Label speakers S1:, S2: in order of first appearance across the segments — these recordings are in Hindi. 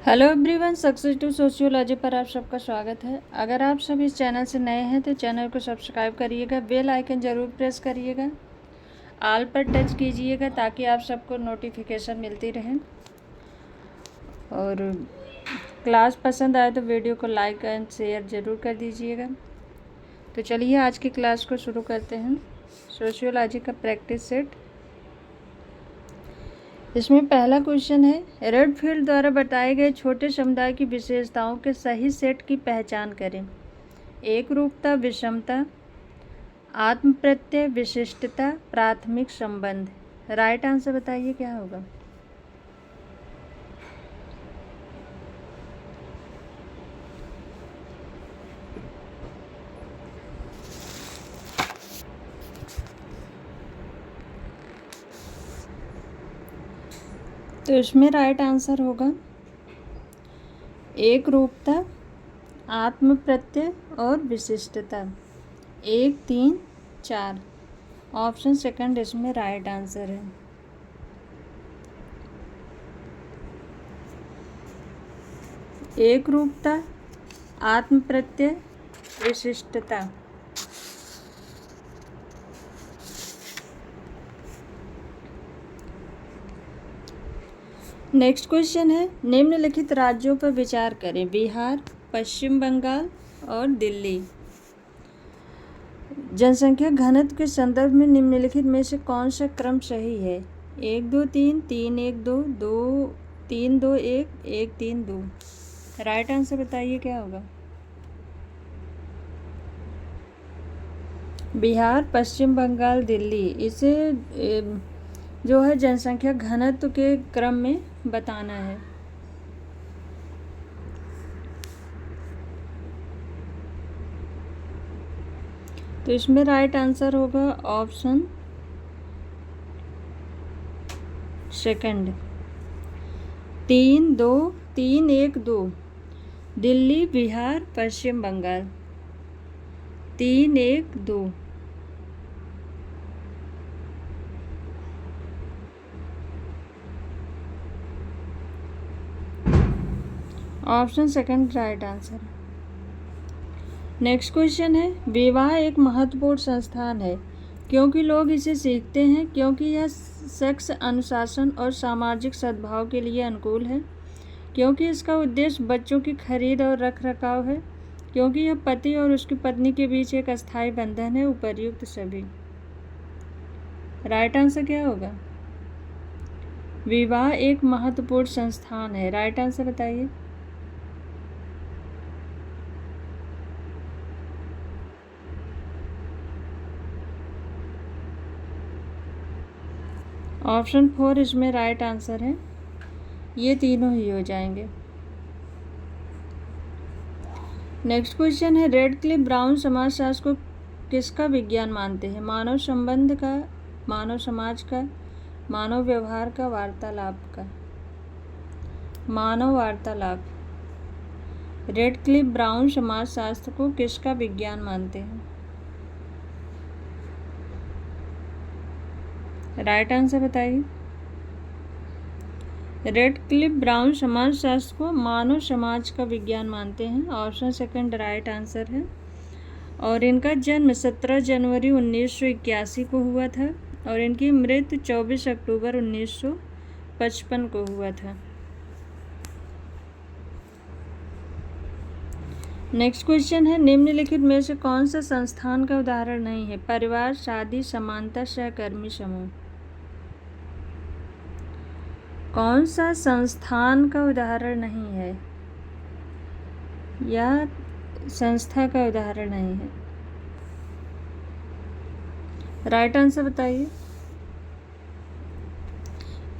S1: Hello everyone, success to sociology पर आप सबका स्वागत है। अगर आप सब इस चैनल से नए हैं तो चैनल को सब्सक्राइब करिएगा, बेल आइकन ज़रूर प्रेस करिएगा, ऑल पर टच कीजिएगा ताकि आप सबको नोटिफिकेशन मिलती रहे। और क्लास पसंद आए तो वीडियो को लाइक एंड शेयर ज़रूर कर दीजिएगा। तो चलिए आज की क्लास को शुरू करते हैं। सोशियोलॉजी का प्रैक्टिस सेट, इसमें पहला क्वेश्चन है, रेडफील्ड द्वारा बताए गए छोटे समुदाय की विशेषताओं के सही सेट की पहचान करें। एकरूपता, विषमता, आत्म प्रत्यय, विशिष्टता, प्राथमिक संबंध। राइट आंसर बताइए क्या होगा। तो इसमें राइट आंसर होगा एकरूपता, आत्म प्रत्यय और विशिष्टता। 1, 3, 4 ऑप्शन सेकंड इसमें राइट आंसर है। एकरूपता, आत्म प्रत्यय, विशिष्टता। नेक्स्ट क्वेश्चन है, निम्नलिखित राज्यों पर विचार करें। बिहार, पश्चिम बंगाल और दिल्ली। जनसंख्या घनत्व के संदर्भ में निम्नलिखित में से कौन सा क्रम सही है। 1, 2, 3, 3, 1, 2, 2, 3, 2, 1, 1, 3, 2। राइट आंसर बताइए क्या होगा। बिहार, पश्चिम बंगाल, दिल्ली, इसे जो है जनसंख्या घनत्व के क्रम में बताना है। तो इसमें राइट आंसर होगा option second, 3, 2, 3, 1, 2। Delhi, Bihar, Paschim Bangal, 3, 1, 2। Option second right answer. Next question है, विवाह एक महत्वपूर्ण संस्थान है क्योंकि लोग इसे सीखते हैं, क्योंकि यह सेक्स अनुशासन और सामाजिक सद्भाव के लिए अनुकूल है, क्योंकि इसका उद्देश्य बच्चों की खरीद और रखरखाव है, क्योंकि यह पति और उसकी पत्नी के बीच एक अस्थायी बंधन है। उपर्युक्त सभी। राइट आंसर क्या होगा। विवाह एक महत्वपूर्ण संस्थान है। राइट आंसर बताइए। ऑप्शन 4 इसमें राइट आंसर है। ये तीनों ही हो जाएंगे। नेक्स्ट क्वेश्चन है, रेडक्लिफ ब्राउन समाजशास्त्र को किसका विज्ञान मानते हैं। मानव संबंध का, मानव समाज का, मानव व्यवहार का, वार्तालाप का। मानव वार्तालाप। रेडक्लिफ ब्राउन समाजशास्त्र को किसका विज्ञान मानते हैं। राइट आंसर बताइए। रेडक्लिफ ब्राउन समाजशास्त्र को मानव समाज का विज्ञान मानते हैं। ऑप्शन सेकंड राइट आंसर है। और इनका जन्म 17 जनवरी 1981 को हुआ था और इनकी मृत्यु 24 अक्टूबर 1955 को हुआ था। नेक्स्ट क्वेश्चन है, निम्नलिखित में से कौन सा संस्थान का उदाहरण नहीं है। परिवार, शादी, समानता, सहकर्मी समूह। कौन सा संस्थान का उदाहरण नहीं है या संस्था का उदाहरण नहीं है। राइट आंसर बताइए।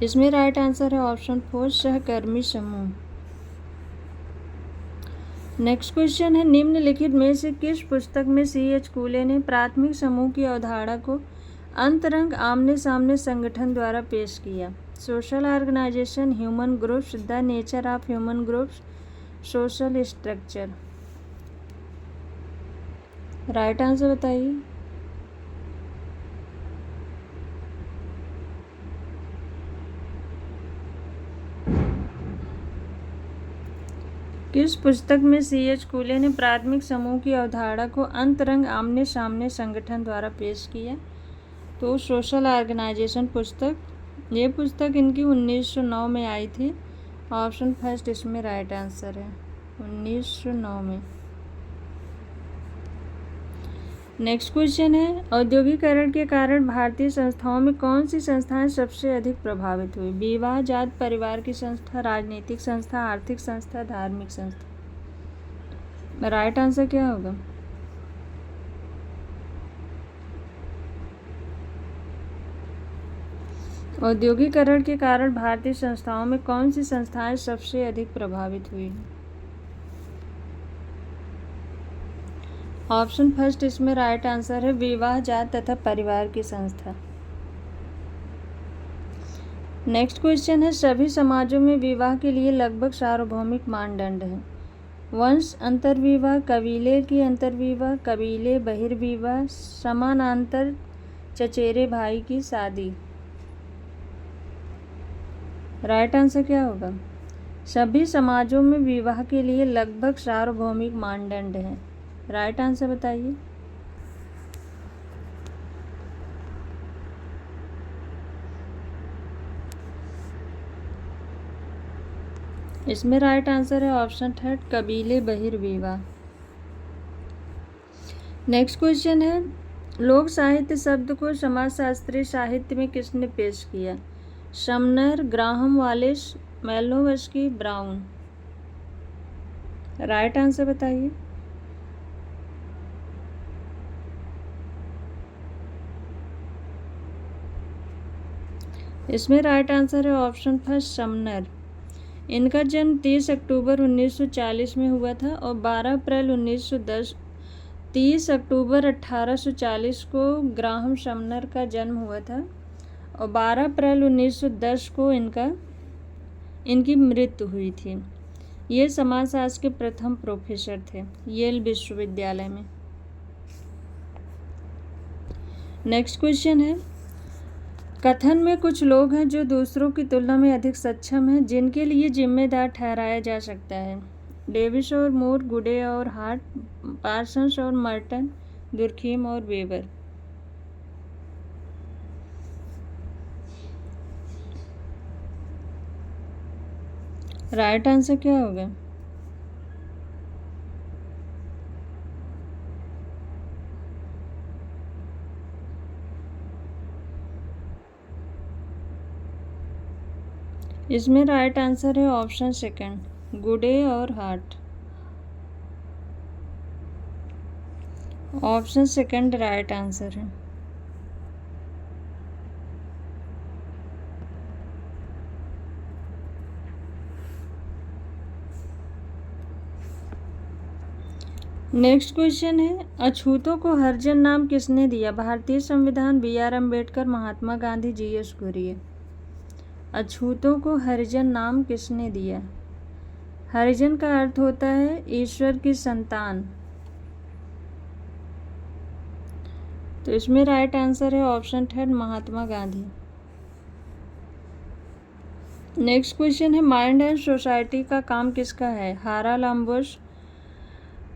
S1: इसमें राइट आंसर है ऑप्शन 4 सहकर्मी समूह। नेक्स्ट क्वेश्चन है, निम्नलिखित में से किस पुस्तक में C.H. कूले ने प्राथमिक समूह की अवधारणा को अंतरंग आमने सामने संगठन द्वारा पेश किया। Social organisation, human groups, the nature of human groups, social structure. Right answer बताइए। किस पुस्तक में C.H. कूले ने प्राथमिक समूह की अवधारणा को अंतरंग आमने सामने संगठन द्वारा पेश किया? तो सोशल ऑर्गेनाइजेशन पुस्तक। ये पुस्तक इनकी 1909 में आई थी। ऑप्शन फर्स्ट इसमें राइट आंसर है, 1909 में। नेक्स्ट क्वेश्चन है, औद्योगिकरण के कारण भारतीय संस्थाओं में कौन सी संस्थाएं सबसे अधिक प्रभावित हुई? विवाह जात परिवार की संस्था, राजनीतिक संस्था, आर्थिक संस्था, धार्मिक संस्था। राइट आंसर क्या होगा? औद्योगिकरण के कारण भारतीय संस्थाओं में कौन सी संस्थाएं सबसे अधिक प्रभावित हुई? ऑप्शन फर्स्ट इसमें राइट आंसर है, विवाह जात तथा परिवार की संस्था। नेक्स्ट क्वेश्चन है, सभी समाजों में विवाह के लिए लगभग सार्वभौमिक मानदंड हैं। वंश अंतर्विवाह, कबीले की अंतर्विवाह, कबीले बहिर्विवाह, समानांतर चचेरे भाई की शादी। राइट आंसर क्या होगा? सभी समाजों में विवाह के लिए लगभग सार्वभौमिक मानदंड हैं। राइट आंसर बताइए। इसमें राइट आंसर है ऑप्शन थर्ड, कबीले बहिर्विवाह। नेक्स्ट क्वेश्चन है, लोक साहित्य शब्द को समाजशास्त्रीय साहित्य में किसने पेश किया? Sumner, Graham Wallis, Malinowski, Brown. Right answer बताइए। इसमें राइट आंसर है ऑप्शन फर्स्ट, समनर। इनका जन्म 30 अक्टूबर 1940 में हुआ था और 12 अप्रैल 1910 30 अक्टूबर 1840 को ग्राहम समनर का जन्म हुआ था और 12 अप्रैल 1910 को इनकी मृत्यु हुई थी। ये समाजशास्त्र के प्रथम प्रोफेसर थे येल विश्वविद्यालय में। नेक्स्ट क्वेश्चन है, कथन में कुछ लोग हैं जो दूसरों की तुलना में अधिक सक्षम हैं, जिनके लिए जिम्मेदार ठहराया जा सकता है? डेविस और मूर, गुडे और हार्ट, पार्सन्स और मर्टन, दुर्खीम और वेबर। राइट आंसर क्या होगा? इसमें राइट आंसर है ऑप्शन सेकंड, गुडे और heart. Option second right answer है। नेक्स्ट क्वेश्चन है, अछूतों को हरिजन नाम किसने दिया? भारतीय संविधान, B.R. अम्बेडकर, महात्मा गांधी, G.S. घुरिये। अछूतों को हरिजन नाम किसने दिया? हरिजन का अर्थ होता है ईश्वर की संतान। तो इसमें राइट आंसर है option third, Mahatma Gandhi. Next question है, माइंड एंड सोसाइटी का काम किसका है? Haralambos,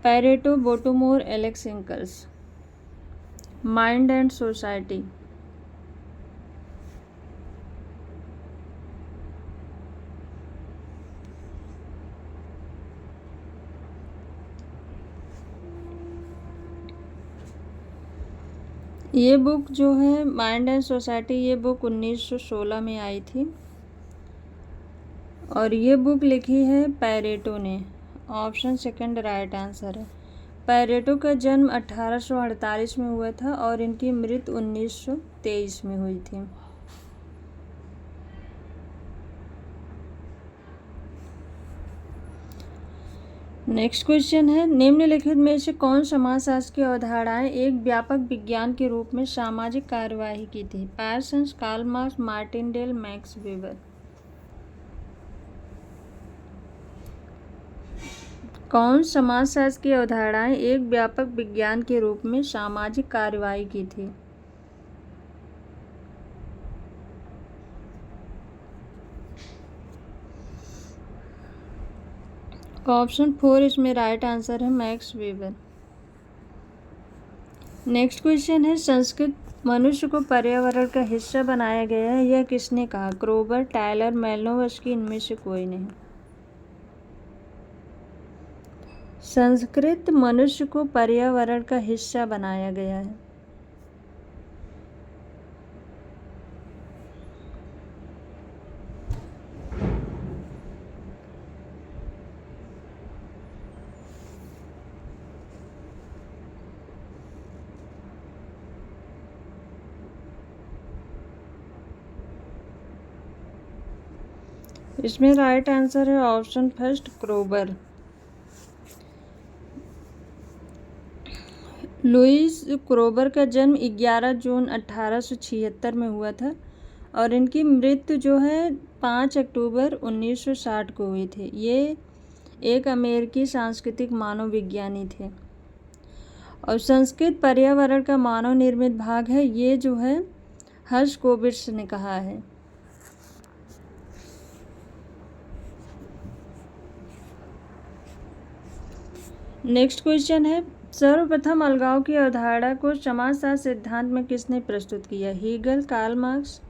S1: Pareto, Bottomore, Alex Inkeles. Mind and society. ये बुक जो है माइंड एंड सोसाइटी, ये बुक 1916 में आई थी और ये बुक लिखी है पैरेटो ने। ऑप्शन सेकंड राइट आंसर है। पैरेटो का जन्म 1848 में हुआ था और इनकी मृत्यु 1923 में हुई थी। नेक्स्ट क्वेश्चन है, निम्नलिखित में से कौन समाजशास्त्र की अवधारणाएं एक व्यापक विज्ञान के रूप में सामाजिक कार्यवाही की थी? Parsons, Karl Marx, Martindale, Max Weber. कौन समाजशास्त्र की अवधारणाएं एक व्यापक विज्ञान के रूप में सामाजिक कार्यवाही की थी? ऑप्शन 4 इसमें राइट आंसर है, मैक्स वेबर। नेक्स्ट क्वेश्चन है, संस्कृत मनुष्य को पर्यावरण का हिस्सा बनाया गया है, यह किसने कहा? क्रोबर, टायलर, मेलिनोवस्की, इनमें से कोई नहीं। संस्कृत मनुष्य को पर्यावरण का हिस्सा बनाया गया है। इसमें राइट आंसर है option first, Kroeber. Louis Kroeber का जन्म 11 जून 1876 में हुआ था और इनकी मृत्यु जो है 5 अक्टूबर 1960 को हुई थी। ये एक अमेरिकी सांस्कृतिक मानव विज्ञानी थे और संस्कृत पर्यावरण का मानव निर्मित भाग है, ये जो है हर्शकोविट्स ने कहा है। नेक्स्ट क्वेश्चन है, सर्वप्रथम अलगाव की अवधारणा को समाजशास्त्र सिद्धांत में किसने प्रस्तुत किया? Hegel, Karl Marx,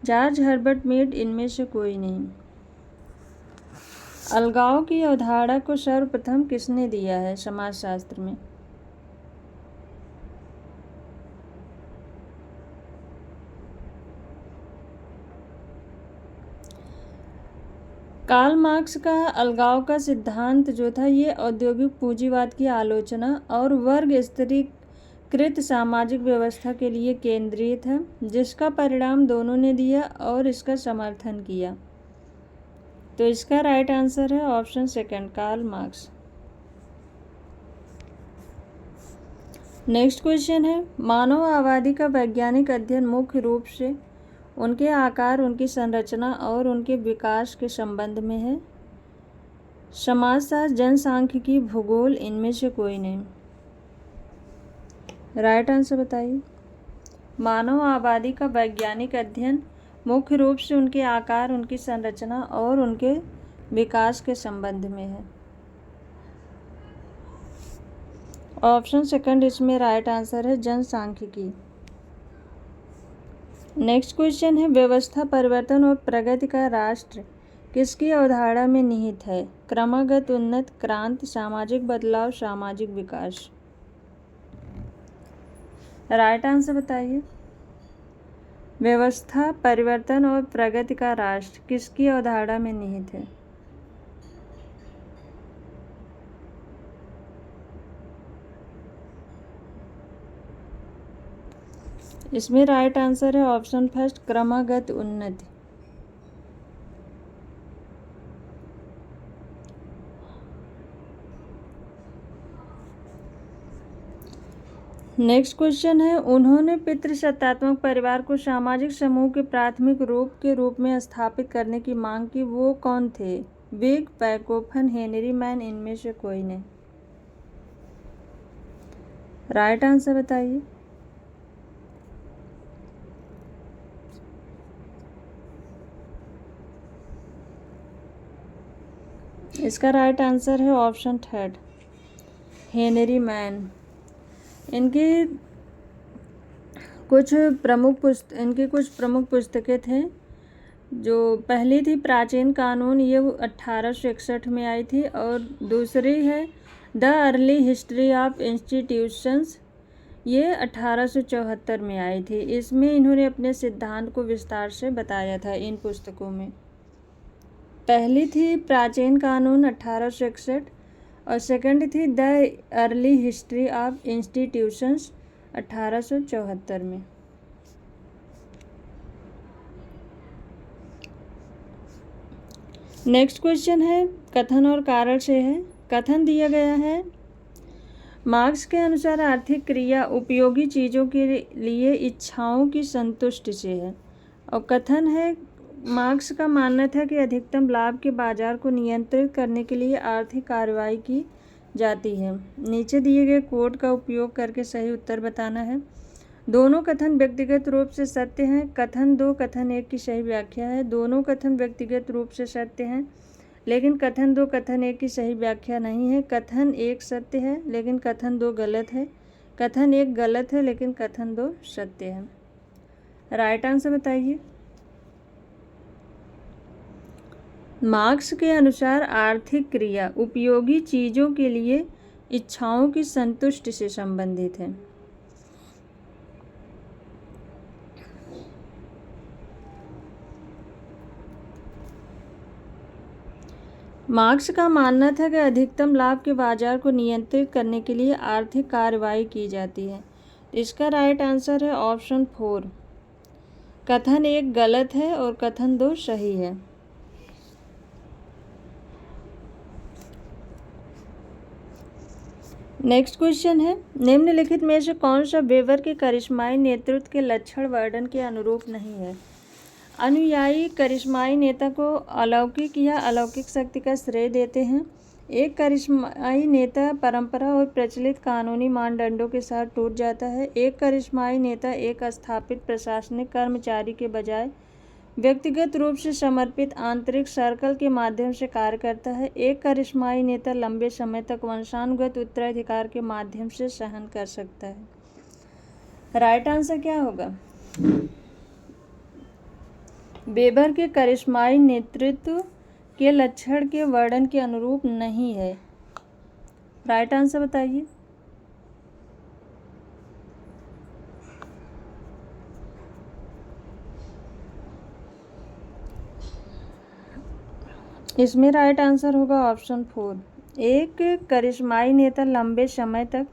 S1: George Herbert Mead, इनमें से कोई नहीं। अलगाव की अवधारणा को सर्वप्रथम किसने दिया है समाजशास्त्र में? कार्ल मार्क्स का अलगाव का सिद्धांत जो था ये औद्योगिक पूंजीवाद की आलोचना और वर्ग स्तरीकृत सामाजिक व्यवस्था के लिए केंद्रित है, जिसका परिणाम दोनों ने दिया और इसका समर्थन किया। तो इसका राइट आंसर है option second, Karl Marx. Next question है, मानव आबादी का वैज्ञानिक अध्ययन मुख्य रूप से उनके आकार, उनकी संरचना और उनके विकास के संबंध में है। समाजशास्त्र, जनसांख्यिकी, भूगोल, इनमें से कोई नहीं। राइट आंसर बताइए। मानव आबादी का वैज्ञानिक अध्ययन मुख्य रूप से उनके आकार, उनकी संरचना और उनके विकास के संबंध में है। ऑप्शन सेकंड इसमें राइट आंसर है, जनसांख्यिकी। नेक्स्ट क्वेश्चन है, व्यवस्था परिवर्तन और प्रगति का राष्ट्र किसकी अवधारणा में निहित है? क्रमागत उन्नत, क्रांति, सामाजिक बदलाव, सामाजिक विकास। राइट आंसर बताइए। व्यवस्था परिवर्तन और प्रगति का राष्ट्र किसकी अवधारणा में निहित है? इसमें राइट आंसर है ऑप्शन फर्स्ट, क्रमागत उन्नति। नेक्स्ट क्वेश्चन है, उन्होंने पितृसत्तात्मक परिवार को सामाजिक समूह के प्राथमिक रूप के रूप में स्थापित करने की मांग की, वो कौन थे? बिग, पैकोफन, हेनरी मैन, इनमें से कोई नहीं। राइट आंसर बताइए। इसका राइट आंसर है ऑप्शन थर्ड, हेनरी मैन। इनकी कुछ प्रमुख पुस्तकें थे। जो पहली थी प्राचीन कानून, ये 1861 में आई थी, और दूसरी है the early history of institutions, ये 1874 में आई थी। इसमें इन्होंने अपने सिद्धांत को विस्तार से बताया था इन पुस्तकों में। पहली थी प्राचीन कानून 1861 और सेकंड थी the early history of institutions 1874 में। नेक्स्ट क्वेश्चन है, कथन और कारण से है। कथन दिया गया है, मार्क्स के अनुसार आर्थिक क्रिया उपयोगी चीज़ों के लिए इच्छाओं की संतुष्टि से है। और कथन है, मार्क्स का मानना था कि अधिकतम लाभ के बाजार को नियंत्रित करने के लिए आर्थिक कार्रवाई की जाती है। नीचे दिए गए कोड का उपयोग करके सही उत्तर बताना है। दोनों कथन व्यक्तिगत रूप से सत्य हैं। कथन 2 कथन 1 की सही व्याख्या है। दोनों कथन व्यक्तिगत रूप से सत्य हैं, लेकिन कथन 2 कथन 1 की सही व्याख्या नहीं है। कथन 1 सत्य है लेकिन कथन 2 गलत है। कथन 1 गलत है लेकिन कथन 2 सत्य है। राइट आंसर बताइए। मार्क्स के अनुसार आर्थिक क्रिया उपयोगी चीज़ों के लिए इच्छाओं की संतुष्टि से संबंधित है। मार्क्स का मानना था कि अधिकतम लाभ के बाजार को नियंत्रित करने के लिए आर्थिक कार्रवाई की जाती है। इसका राइट आंसर है ऑप्शन 4। कथन 1 गलत है और कथन 2 सही है। नेक्स्ट क्वेश्चन है, निम्नलिखित में से कौन सा वेबर के करिश्माई नेतृत्व के लक्षण वर्णन के अनुरूप नहीं है। अनुयायी करिश्माई नेता को अलौकिक या अलौकिक शक्ति का श्रेय देते हैं। एक करिश्माई नेता परंपरा और प्रचलित कानूनी मानदंडों के साथ टूट जाता है। एक करिश्माई नेता एक स्थापित प्रशासनिक कर्मचारी के बजाय व्यक्तिगत रूप से समर्पित आंतरिक सर्कल के माध्यम से कार्य करता है। एक करिश्माई नेता लंबे समय तक वंशानुगत उत्तराधिकार के माध्यम से सहन कर सकता है। राइट आंसर क्या होगा। वेबर के करिश्माई नेतृत्व के लक्षण के वर्णन के अनुरूप नहीं है। राइट आंसर बताइए। इसमें राइट आंसर होगा ऑप्शन 4। एक करिश्माई नेता लंबे समय तक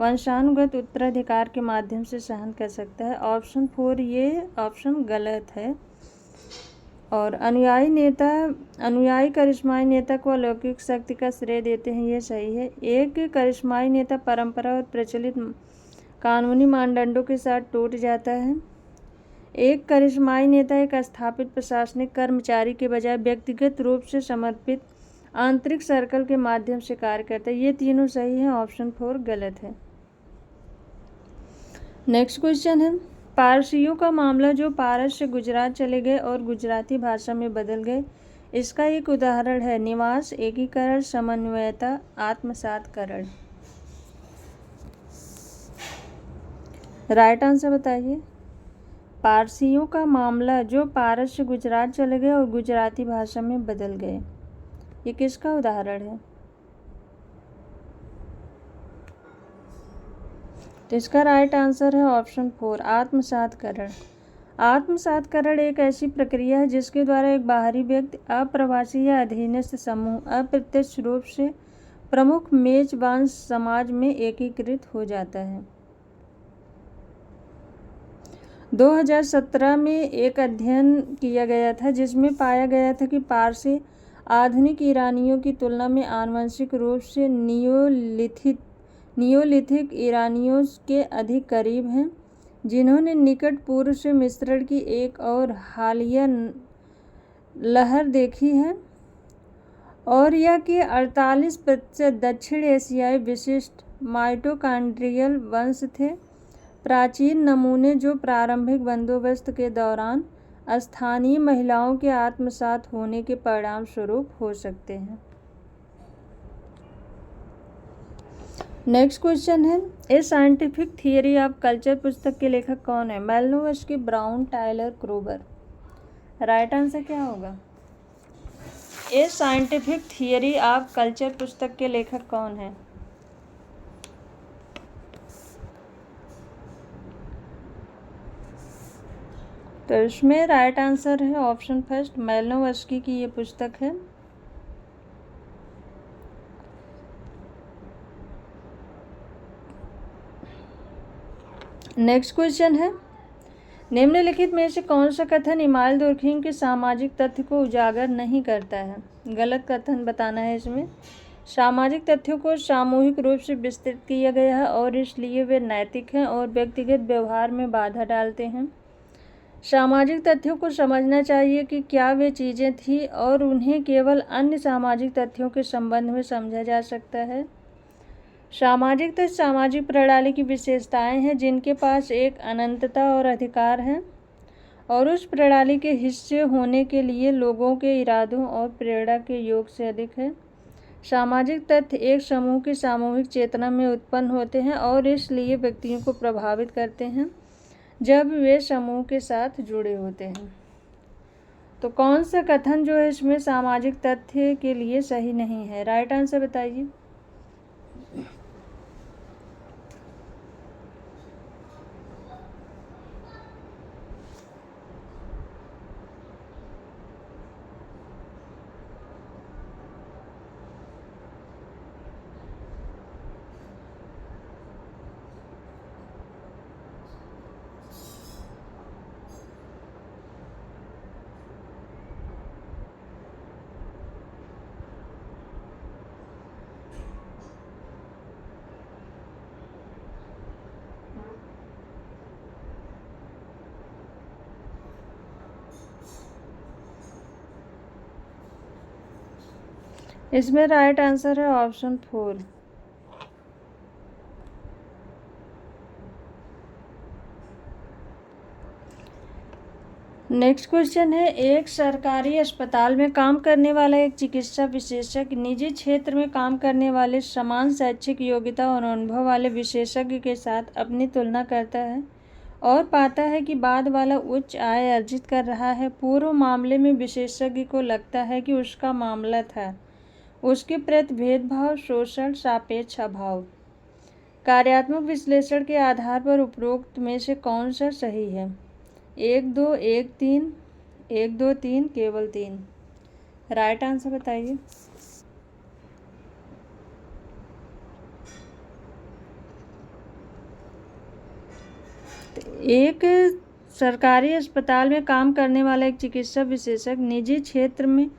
S1: वंशानुगत उत्तराधिकार के माध्यम से सहन कर सकता है। ऑप्शन 4 ये ऑप्शन गलत है। और अनुयायी करिश्माई नेता को अलौकिक शक्ति का श्रेय देते हैं, ये सही है। एक करिश्माई नेता परंपरा और प्रचलित कानूनी मानदंडों के साथ टूट जाता है। एक करिश्माई नेता एक स्थापित प्रशासनिक कर्मचारी के बजाय व्यक्तिगत रूप से समर्पित आंतरिक सर्कल के माध्यम से कार्य करता है। ये तीनों सही हैं, ऑप्शन 4 गलत है। नेक्स्ट क्वेश्चन है, पारसियों का मामला जो पारस से गुजरात चले गए और गुजराती भाषा में बदल गए, इसका एक उदाहरण है निवास, एकीकरण, समन्वयता, आत्मसातकरण। राइट आंसर बताइए। पारसियों का मामला जो पारस से गुजरात चले गए और गुजराती भाषा में बदल गए, ये किसका उदाहरण है। तो इसका राइट आंसर है ऑप्शन 4 आत्मसातकरण। आत्मसातकरण एक ऐसी प्रक्रिया है जिसके द्वारा एक बाहरी व्यक्ति, अप्रवासी या अधीनस्थ समूह अप्रत्यक्ष रूप से प्रमुख मेजबान समाज में एकीकृत हो जाता है। 2017 में एक अध्ययन किया गया था जिसमें पाया गया था कि पारसी आधुनिक ईरानियों की तुलना में आनुवंशिक रूप से नियोलिथिक ईरानियों के अधिक करीब हैं, जिन्होंने निकट पूर्व से मिश्रण की एक और हालिया लहर देखी है, और यह कि 48% दक्षिण एशियाई विशिष्ट माइटोकॉन्ड्रियल वंश थे। प्राचीन नमूने जो प्रारंभिक बंदोबस्त के दौरान स्थानीय महिलाओं के आत्मसात होने के परिणाम स्वरूप हो सकते हैं। नेक्स्ट क्वेश्चन है, ए साइंटिफिक थियरी ऑफ कल्चर पुस्तक के लेखक कौन है। Malinowski, brown, Tyler, क्रोबर। Right answer क्या होगा। ए साइंटिफिक थियरी ऑफ कल्चर पुस्तक के लेखक कौन है। तो इसमें राइट आंसर है ऑप्शन 1 मालिनोव्स्की की ये पुस्तक है। नेक्स्ट क्वेश्चन है, निम्नलिखित में से कौन सा कथन इमाल दुर्खिम के सामाजिक तथ्य को उजागर नहीं करता है। गलत कथन बताना है इसमें। सामाजिक तथ्यों को सामूहिक रूप से विस्तृत किया गया है और इसलिए वे नैतिक हैं और व्यक्तिगत व्यवहार में बाधा डालते हैं। सामाजिक तथ्यों को समझना चाहिए कि क्या वे चीज़ें थीं और उन्हें केवल अन्य सामाजिक तथ्यों के संबंध में समझा जा सकता है। सामाजिक तथ्य सामाजिक प्रणाली की विशेषताएं हैं जिनके पास एक अनंतता और अधिकार है, और उस प्रणाली के हिस्से होने के लिए लोगों के इरादों और प्रेरणा के योग से अधिक है। सामाजिक तथ्य एक समूह की सामूहिक चेतना में उत्पन्न होते हैं और इसलिए व्यक्तियों को प्रभावित करते हैं जब वे समूह के साथ जुड़े होते हैं। तो कौन सा कथन जो है इसमें सामाजिक तथ्य के लिए सही नहीं है? राइट आंसर बताइए। इसमें राइट आंसर है ऑप्शन 4। नेक्स्ट क्वेश्चन है, एक सरकारी अस्पताल में काम करने वाला एक चिकित्सा विशेषज्ञ निजी क्षेत्र में काम करने वाले समान शैक्षिक योग्यता और अनुभव वाले विशेषज्ञ के साथ अपनी तुलना करता है और पाता है कि बाद वाला उच्च आय अर्जित कर रहा है। पूर्व मामले में विशेषज्ञ को लगता है कि उसका मामला था उसके प्रति भेदभाव, शोषण, सापेक्ष अभाव। कार्यात्मक विश्लेषण के आधार पर उपरोक्त में से कौन सा सही है? 1 2 1 3 1 2 3 केवल 3। राइट आंसर बताइए। एक सरकारी अस्पताल में काम करने वाला एक चिकित्सा विशेषज्ञ निजी क्षेत्र में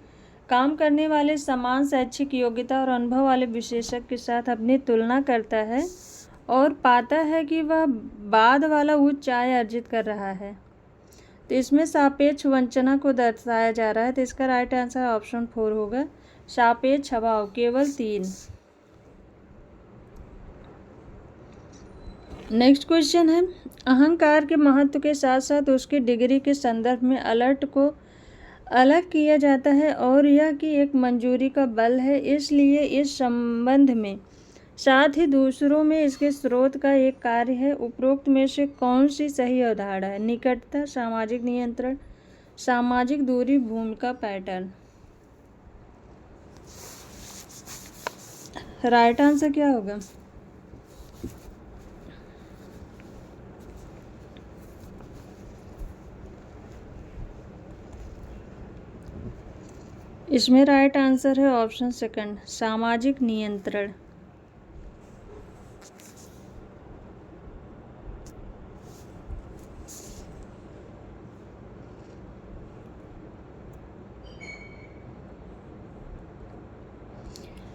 S1: काम करने वाले समान शैक्षिक योग्यता और अनुभव वाले विशेषज्ञ के साथ अपनी तुलना करता है और पाता है कि वह बाद वाला उच्च आय अर्जित कर रहा है। तो इसमें सापेक्ष वंचना को दर्शाया जा रहा है। तो इसका राइट आंसर ऑप्शन 4 होगा, सापेक्ष अभाव, केवल 3। नेक्स्ट क्वेश्चन है, अहंकार के महत्व के साथ साथ उसकी डिग्री के संदर्भ में अलर्ट को अलग किया जाता है और यह कि एक मंजूरी का बल है, इसलिए इस संबंध में साथ ही दूसरों में इसके स्रोत का एक कार्य है। उपरोक्त में से कौन सी सही अवधारणा है? निकटता, सामाजिक नियंत्रण, सामाजिक दूरी, भूमिका पैटर्न। राइट आंसर क्या होगा? इसमें राइट आंसर है ऑप्शन 2, सामाजिक नियंत्रण।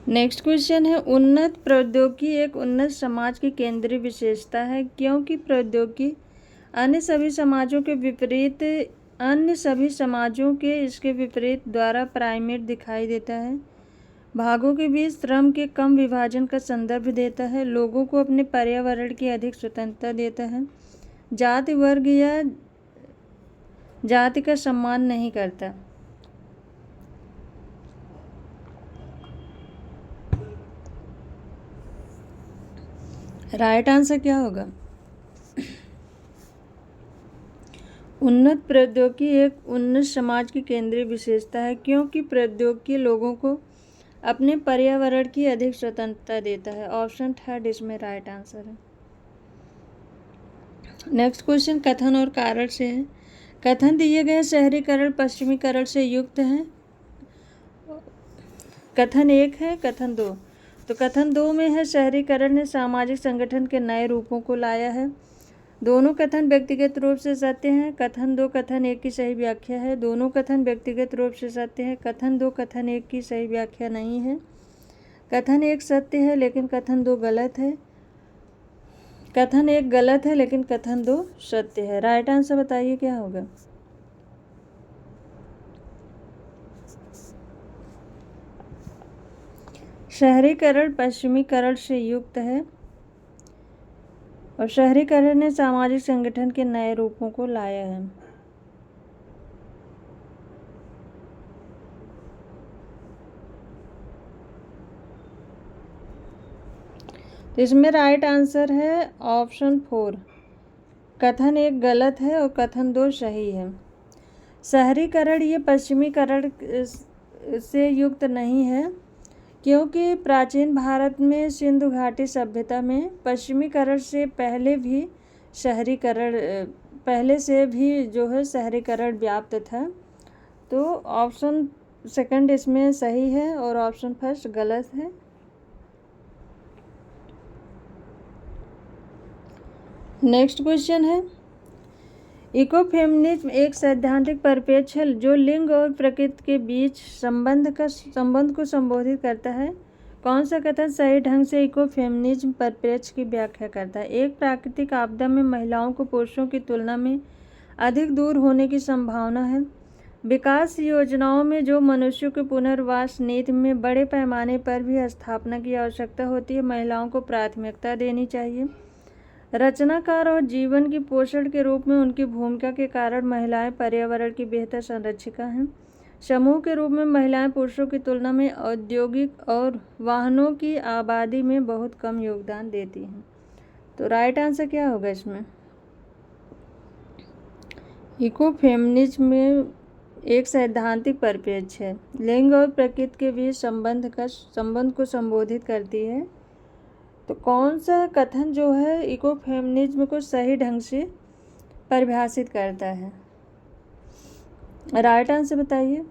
S1: नेक्स्ट क्वेश्चन है, उन्नत प्रौद्योगिकी एक उन्नत समाज की केंद्रीय विशेषता है क्योंकि प्रौद्योगिकी अन्य सभी समाजों के इसके विपरीत द्वारा प्राइमेट दिखाई देता है, भागों के बीच श्रम के कम विभाजन का संदर्भ देता है, लोगों को अपने पर्यावरण की अधिक स्वतंत्रता देता है, जाति, वर्ग या जाति का सम्मान नहीं करता। राइट आंसर क्या होगा? उन्नत प्रौद्योगिकी एक उन्नत समाज की केंद्रीय विशेषता है क्योंकि प्रौद्योगिकी लोगों को अपने पर्यावरण की अधिक स्वतंत्रता देता है। ऑप्शन 3 इसमें राइट आंसर है। नेक्स्ट क्वेश्चन कथन और कारण से है। कथन दिए गए शहरीकरण पश्चिमीकरण से युक्त है। कथन 1 है, कथन 2। तो कथन 2 में है, शहरीकरण ने सामाजिक संगठन के नए रूपों को लाया है। दोनों कथन व्यक्तिगत रूप से सत्य हैं। कथन 2 कथन 1 की सही व्याख्या है। दोनों कथन व्यक्तिगत रूप से सत्य है। कथन 2 कथन 1 की सही व्याख्या नहीं है। कथन 1 सत्य है लेकिन कथन 2 गलत है। कथन 1 गलत है लेकिन कथन 2 सत्य है। राइट आंसर बताइए क्या होगा? शहरीकरण पश्चिमीकरण से युक्त है और शहरीकरण ने सामाजिक संगठन के नए रूपों को लाया है। तो इसमें राइट आंसर है ऑप्शन 4। कथन 1 गलत है और कथन 2 सही है। शहरीकरण ये पश्चिमीकरण से युक्त नहीं है, क्योंकि प्राचीन भारत में सिंधु घाटी सभ्यता में पश्चिमीकरण से पहले से भी जो है शहरीकरण व्याप्त था। तो ऑप्शन सेकंड इसमें सही है और ऑप्शन फर्स्ट गलत है। नेक्स्ट क्वेश्चन है, इकोफेमिनिज्म एक सैद्धांतिक परिप्रेक्ष्य है जो लिंग और प्रकृति के बीच संबंध को संबोधित करता है। कौन सा कथन सही ढंग से इकोफेमिनिज्म परिप्रेक्ष्य की व्याख्या करता है? एक प्राकृतिक आपदा में महिलाओं को पुरुषों की तुलना में अधिक दूर होने की संभावना है। विकास योजनाओं में जो मनुष्यों के पुनर्वास नीति में बड़े पैमाने पर भी स्थापना की आवश्यकता होती है, महिलाओं को प्राथमिकता देनी चाहिए। रचनाकार और जीवन की पोषण के रूप में उनकी भूमिका के कारण महिलाएं पर्यावरण की बेहतर संरक्षिका हैं। समूह के रूप में महिलाएं पुरुषों की तुलना में औद्योगिक और वाहनों की आबादी में बहुत कम योगदान देती हैं। तो राइट आंसर क्या होगा इसमें? इकोफेमिनिज्म में एक सैद्धांतिक परिप्रेक्ष्य है, लिंग और प्रकृति के बीच संबंध को संबोधित करती है। तो कौन सा कथन जो है इकोफेमिनिज्म को सही ढंग से परिभाषित करता है? राइट आंसर बताइए।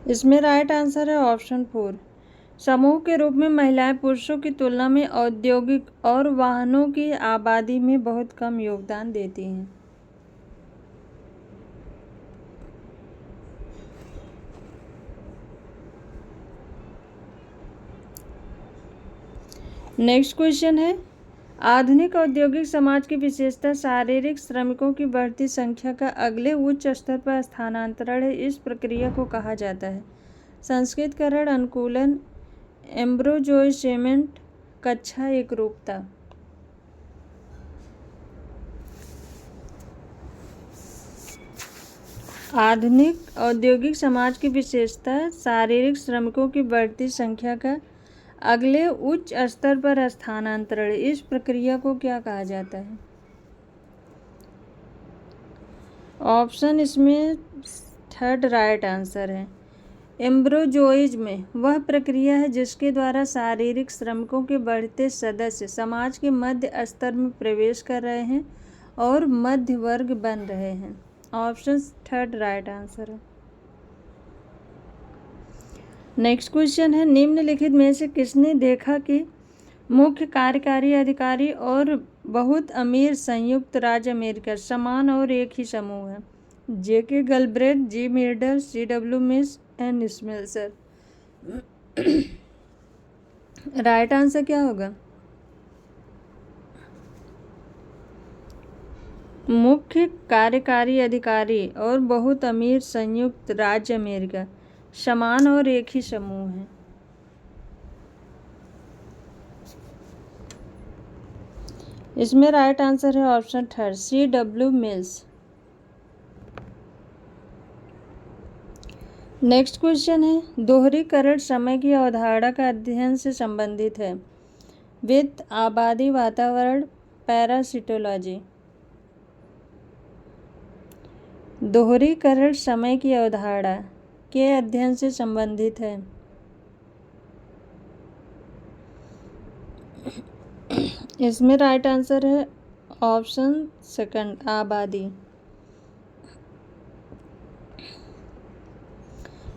S1: इसमें राइट आंसर है ऑप्शन 4। समूह के रूप में महिलाएं पुरुषों की तुलना में औद्योगिक और वाहनों की आबादी में बहुत कम योगदान देती हैं। नेक्स्ट क्वेश्चन है, आधुनिक औद्योगिक समाज की विशेषता शारीरिक श्रमिकों की बढ़ती संख्या का अगले उच्च स्तर पर स्थानांतरण है। इस प्रक्रिया को कहा जाता है संस्कृतकरण, अनुकूलन, एम्ब्रोजोइसेमेंट, कक्षा एकरूपता। आधुनिक औद्योगिक समाज की विशेषता शारीरिक श्रमिकों की बढ़ती संख्या का अगले उच्च स्तर पर स्थानांतरण। इस प्रक्रिया को क्या कहा जाता है? ऑप्शन इसमें थर्ड राइट आंसर है। एम्ब्रोजोइज्म वह प्रक्रिया है जिसके द्वारा शारीरिक श्रमिकों के बढ़ते सदस्य समाज के मध्य स्तर में प्रवेश कर रहे हैं और मध्य वर्ग बन रहे हैं। ऑप्शन थर्ड राइट आंसर है। नेक्स्ट क्वेश्चन है, निम्नलिखित में से किसने देखा कि मुख्य कार्यकारी अधिकारी और बहुत अमीर संयुक्त राज्य अमेरिका समान और एक ही समूह है? JK Galbraith, G Myrdal, CW Mills and Smelser. Right answer क्या होगा? मुख्य कार्यकारी अधिकारी और बहुत अमीर संयुक्त राज्य अमेरिका समान और एक ही समूह है। इसमें राइट आंसर है option third, CW mills. Next question है, दोहरीकरण समय की अवधारणा का अध्ययन से संबंधित है। वित्त, आबादी, वातावरण, पैरासिटोलॉजी। दोहरीकरण समय की अवधारणा के अध्ययन से संबंधित है। इसमें राइट आंसर है ऑप्शन सेकंड, आबादी।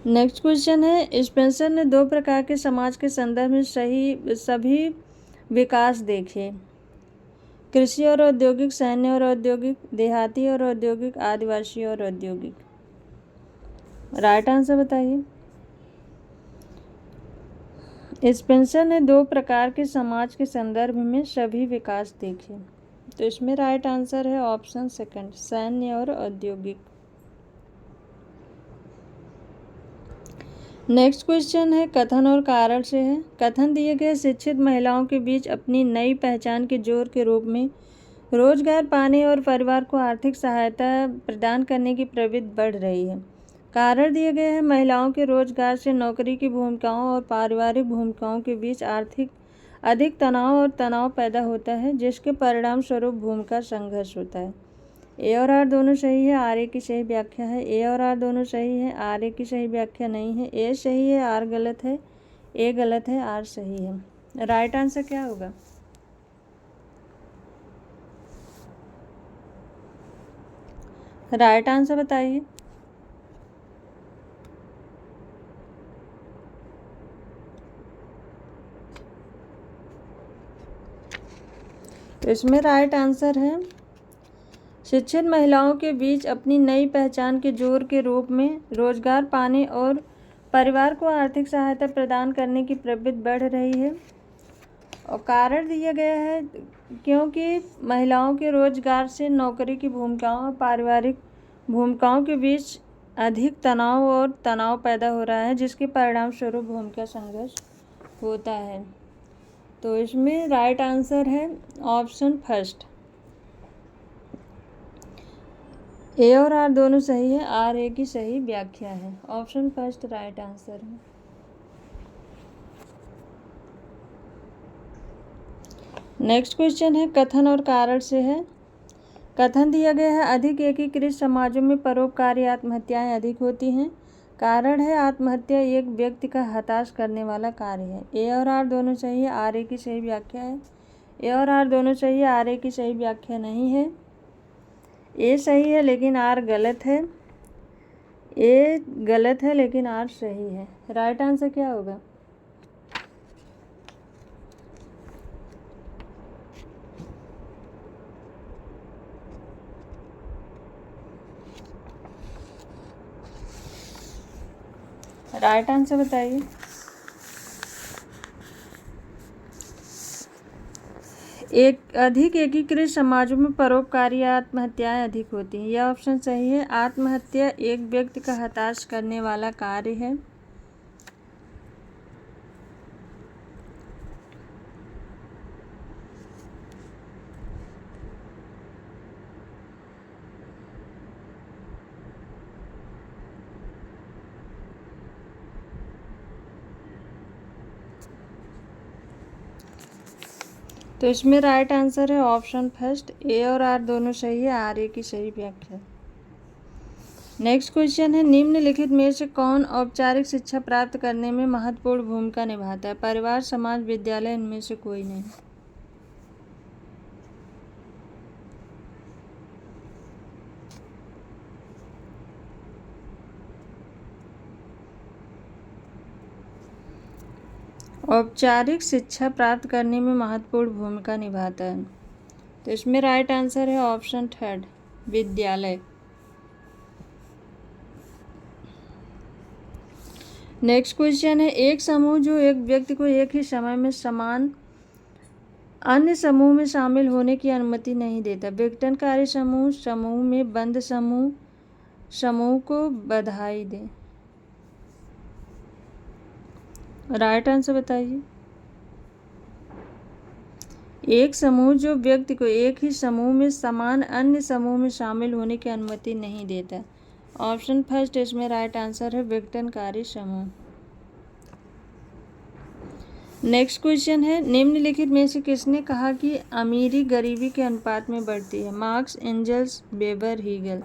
S1: नेक्स्ट क्वेश्चन है, स्पेंसर ने दो प्रकार के समाज के संदर्भ में सभी विकास देखे। कृषि और औद्योगिक, सैन्य और औद्योगिक, देहाती और औद्योगिक, आदिवासी और औद्योगिक। राइट आंसर बताइए। स्पेंसर ने 2 प्रकार के समाज के संदर्भ में सभी विकास देखे। तो इसमें राइट आंसर है ऑप्शन सेकंड, सैन्य और औद्योगिक। नेक्स्ट क्वेश्चन है कथन और कारण से है। कथन दिए गए शिक्षित महिलाओं के बीच अपनी नई पहचान के जोर के रूप में रोजगार पाने और परिवार को आर्थिक सहायता प्रदान करने की प्रवृत्ति बढ़ रही है। कारण दिए गए हैं महिलाओं के रोजगार से नौकरी की भूमिकाओं और पारिवारिक भूमिकाओं के बीच अधिक तनाव और तनाव पैदा होता है, जिसके परिणाम स्वरूप भूमिका संघर्ष होता है। ए और आर दोनों सही है, आर ए की सही व्याख्या है। ए और आर दोनों सही है, आर ए की सही व्याख्या नहीं है। ए सही है, आर गलत है। ए गलत है, आर सही है। राइट आंसर क्या होगा? राइट आंसर बताइए। तो इसमें राइट आंसर है शिक्षित महिलाओं के बीच अपनी नई पहचान के जोर के रूप में रोजगार पाने और परिवार को आर्थिक सहायता प्रदान करने की प्रवृत्ति बढ़ रही है। और कारण दिया गया है क्योंकि महिलाओं के रोजगार से नौकरी की भूमिकाओं और पारिवारिक भूमिकाओं के बीच अधिक तनाव और तनाव पैदा हो रहा है, जिसके परिणाम स्वरूप भूमिका संघर्ष होता है। तो इसमें राइट आंसर है ऑप्शन फर्स्ट। ए और आर दोनों सही है, आर ए की सही व्याख्या है। ऑप्शन फर्स्ट राइट आंसर है। नेक्स्ट क्वेश्चन है कथन और कारण से है। कथन दिया गया है अधिक एकीकृत समाजों में परोपकारी आत्महत्याएं अधिक होती हैं। कारण है आत्महत्या एक व्यक्ति का हताश करने वाला कार्य है। ए और आर दोनों सही है, आर ए की सही व्याख्या है। ए और आर दोनों सही है, आर ए की सही व्याख्या नहीं है। ए सही है लेकिन आर गलत है। ए गलत है लेकिन आर सही है। राइट आंसर क्या होगा? राइट आंसर बताइए। अधिक एकीकृत समाजों में परोपकारी आत्महत्याएं अधिक होती हैं। यह ऑप्शन सही है। आत्महत्या एक व्यक्ति का हताश करने वाला कार्य है। तो इसमें राइट आंसर है ऑप्शन फर्स्ट। ए और आर दोनों सही है, आर ए की सही व्याख्या। नेक्स्ट क्वेश्चन है निम्नलिखित में से कौन औपचारिक शिक्षा प्राप्त करने में महत्वपूर्ण भूमिका निभाता है? परिवार, समाज, विद्यालय, इनमें से कोई नहीं। औपचारिक शिक्षा प्राप्त करने में महत्वपूर्ण भूमिका निभाता है। तो इसमें राइट आंसर है ऑप्शन थर्ड, विद्यालय। नेक्स्ट क्वेश्चन है एक समूह जो एक व्यक्ति को एक ही समय में समान अन्य समूह में शामिल होने की अनुमति नहीं देता। विघटनकारी समूह, समूह में बंद समूह, समूह को बधाई दें। राइट आंसर बताइए। एक समूह जो व्यक्ति को एक ही समूह में समान अन्य समूह में शामिल होने की अनुमति नहीं देता। ऑप्शन फर्स्ट इसमें राइट आंसर है विघटनकारी समूह। नेक्स्ट क्वेश्चन है निम्नलिखित में से किसने कहा कि अमीरी गरीबी के अनुपात में बढ़ती है? Marx, Engels, Weber, Hegel.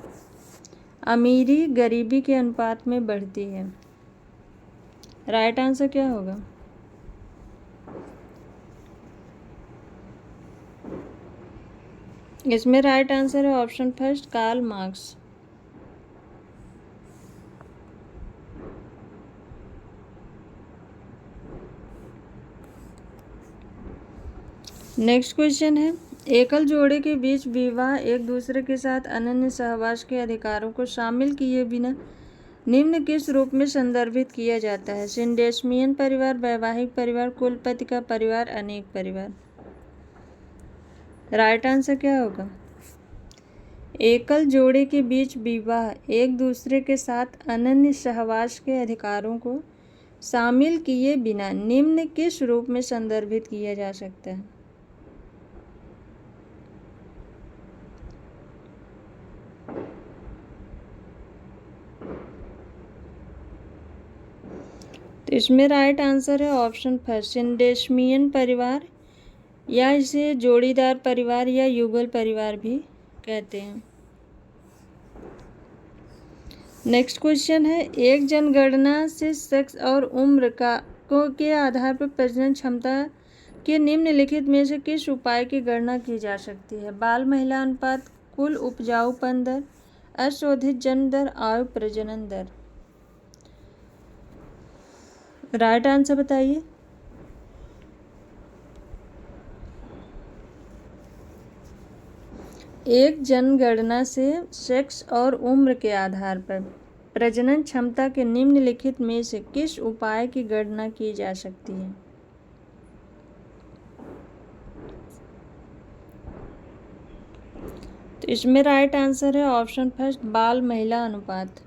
S1: अमीरी गरीबी के अनुपात में बढ़ती है। राइट आंसर क्या होगा? इसमें राइट आंसर है option first, Karl Marx. Next question है एकल जोड़े के बीच विवाह एक दूसरे के साथ अनन्य सहवास के अधिकारों को शामिल किए बिना निम्न किस रूप में संदर्भित किया जाता है? सिंडेस्मियन परिवार, वैवाहिक परिवार, कुलपति का परिवार, अनेक परिवार। राइट आंसर क्या होगा? एकल जोड़े के बीच विवाह एक दूसरे के साथ अनन्य सहवास के अधिकारों को शामिल किए बिना निम्न किस रूप में संदर्भित किया जा सकता है? तो इसमें राइट आंसर है ऑप्शन फर्स्ट, सिंडेस्मियन परिवार, या इसे जोड़ीदार परिवार या युगल परिवार भी कहते हैं। नेक्स्ट क्वेश्चन है, एक जनगणना से सेक्स और उम्र के आधार पर प्रजनन क्षमता के निम्नलिखित में से किस उपाय की गणना की जा सकती है? बाल महिला अनुपात, कुल उपजाऊपन दर, अशोधित जन्म दर, आयु प्रजनन दर। राइट आंसर बताइए। एक जनगणना से सेक्स और उम्र के आधार पर प्रजनन क्षमता के निम्नलिखित में से किस उपाय की गणना की जा सकती है? तो इसमें राइट आंसर है ऑप्शन फर्स्ट, बाल महिला अनुपात।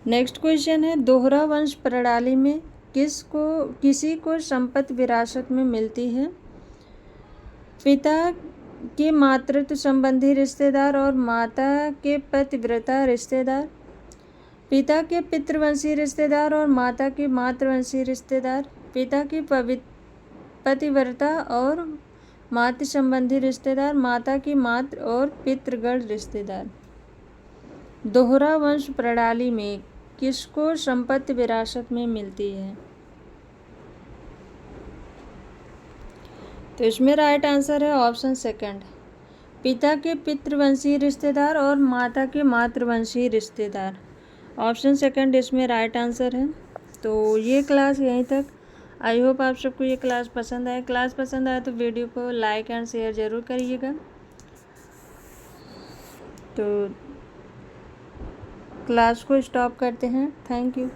S1: नेक्स्ट क्वेश्चन है, दोहरा वंश प्रणाली में किसी को संपत्ति विरासत में मिलती है? पिता के मातृत्व संबंधी रिश्तेदार और माता के पतिव्रता रिश्तेदार, पिता के पितृवंशी रिश्तेदार और माता के मातृवंशी रिश्तेदार, पिता की पतिव्रता और मातृ संबंधी रिश्तेदार, माता की मातृ और पितृगण रिश्तेदार। दोहरा वंश प्रणाली में किसको संपत्ति विरासत में मिलती है? तो इसमें राइट आंसर है ऑप्शन सेकंड, पिता के पितृवंशी रिश्तेदार और माता के मातृवंशी रिश्तेदार। ऑप्शन सेकंड इसमें राइट आंसर है। तो ये क्लास यहीं तक। आई होप आप सबको ये क्लास पसंद आए। क्लास पसंद आए तो वीडियो को लाइक एंड शेयर ज़रूर करिएगा। तो क्लास को स्टॉप करते हैं। Thank you.